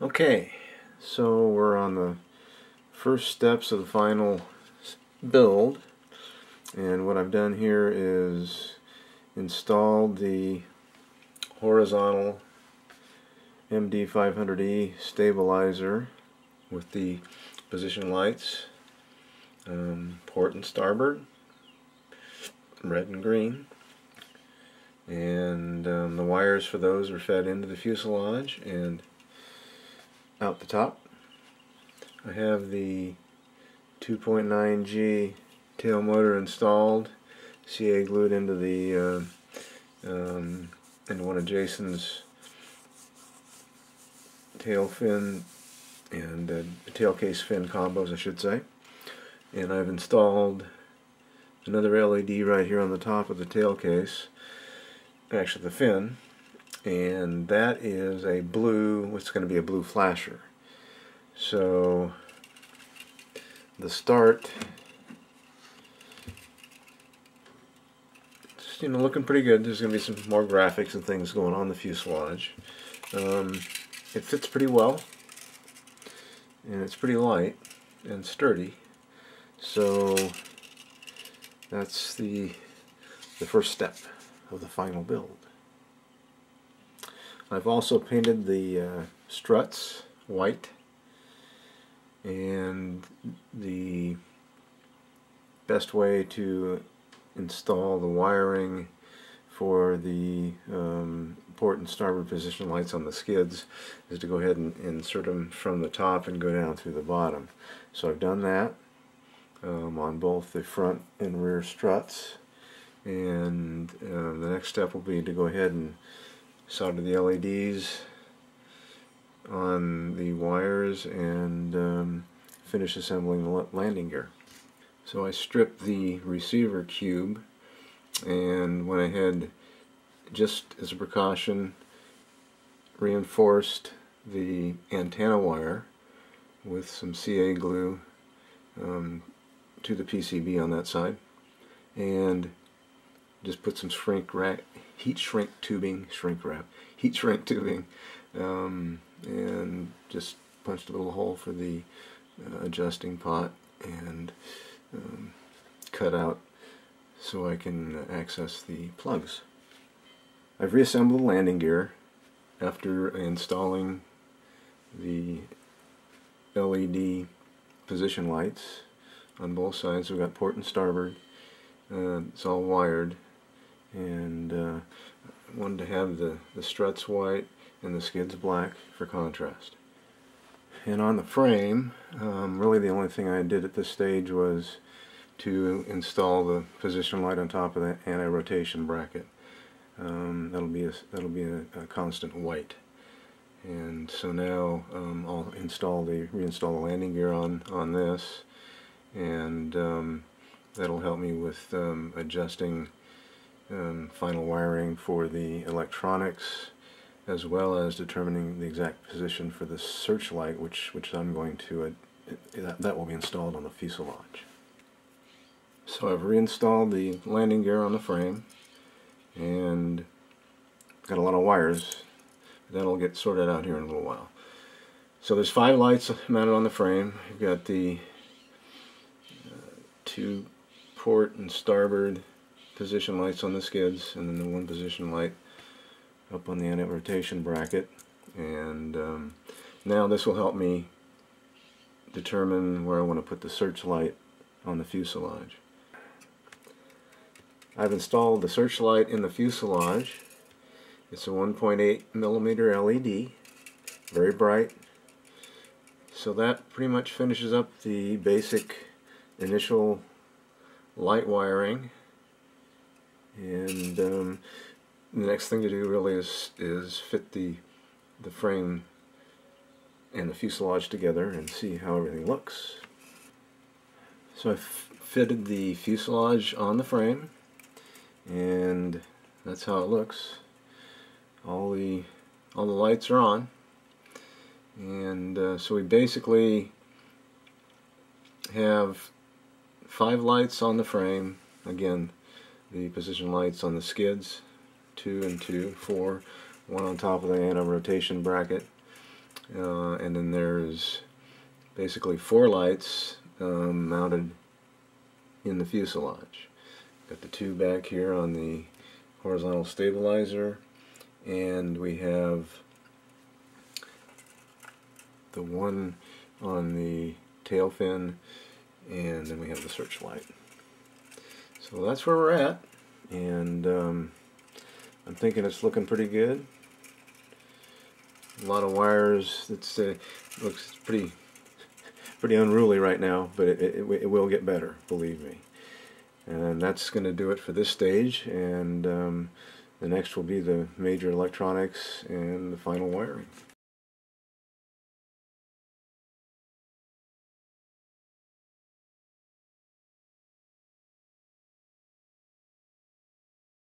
Okay, so we're on the first steps of the final build, and what I've done here is installed the horizontal MD500E stabilizer with the position lights, port and starboard, red and green, and the wires for those are fed into the fuselage and out the top. I have the 2.9G tail motor installed, CA glued into the into one of Jason's tail fin and tail case fin combos, I should say. And I've installed another LED right here on the top of the tail case, actually the fin, and that is a blue, it's going to be a blue flasher. So the start, it's, looking pretty good. There's going to be some more graphics and things going on the fuselage. It fits pretty well, and it's pretty light and sturdy. So that's the first step of the final build. I've also painted the struts white, and the best way to install the wiring for the port and starboard position lights on the skids is to go ahead and insert them from the top and go down through the bottom. So I've done that on both the front and rear struts, and the next step will be to go ahead and solder the LEDs on the wires and finish assembling the landing gear. So I stripped the receiver cube and went ahead, just as a precaution, reinforced the antenna wire with some CA glue to the PCB on that side, and just put some heat shrink tubing, and just punched a little hole for the adjusting pot and cut out so I can access the plugs. I've reassembled the landing gear after installing the LED position lights on both sides. We've got port and starboard. It's all wired, and I wanted to have the struts white and the skids black for contrast. And on the frame, really the only thing I did at this stage was to install the position light on top of the anti-rotation bracket. That'll be a constant white. And so now I'll reinstall the landing gear on this, and that'll help me with adjusting final wiring for the electronics, as well as determining the exact position for the searchlight, which I'm going to that will be installed on the fuselage. So I've reinstalled the landing gear on the frame, and got a lot of wires. That'll get sorted out here in a little while. So there's 5 lights mounted on the frame. You've got the 2 port and starboard position lights on the skids, and then the 1 position light up on the anti-rotation bracket. And now this will help me determine where I want to put the searchlight on the fuselage. I've installed the searchlight in the fuselage. It's a 1.8 millimeter LED, very bright. So that pretty much finishes up the basic initial light wiring, and the next thing to do really is fit the frame and the fuselage together and see how everything looks. So I've fitted the fuselage on the frame, and that's how it looks. All the lights are on, and so we basically have 5 lights on the frame. Again, the position lights on the skids, 2 and 2, 4, 1 on top of the anti-rotation bracket, and then there's basically 4 lights mounted in the fuselage. Got the 2 back here on the horizontal stabilizer, and we have the 1 on the tail fin, and then we have the searchlight. So that's where we're at, and I'm thinking it's looking pretty good. A lot of wires. It's looks pretty unruly right now, but it will get better, believe me. And that's going to do it for this stage, and the next will be the major electronics and the final wiring.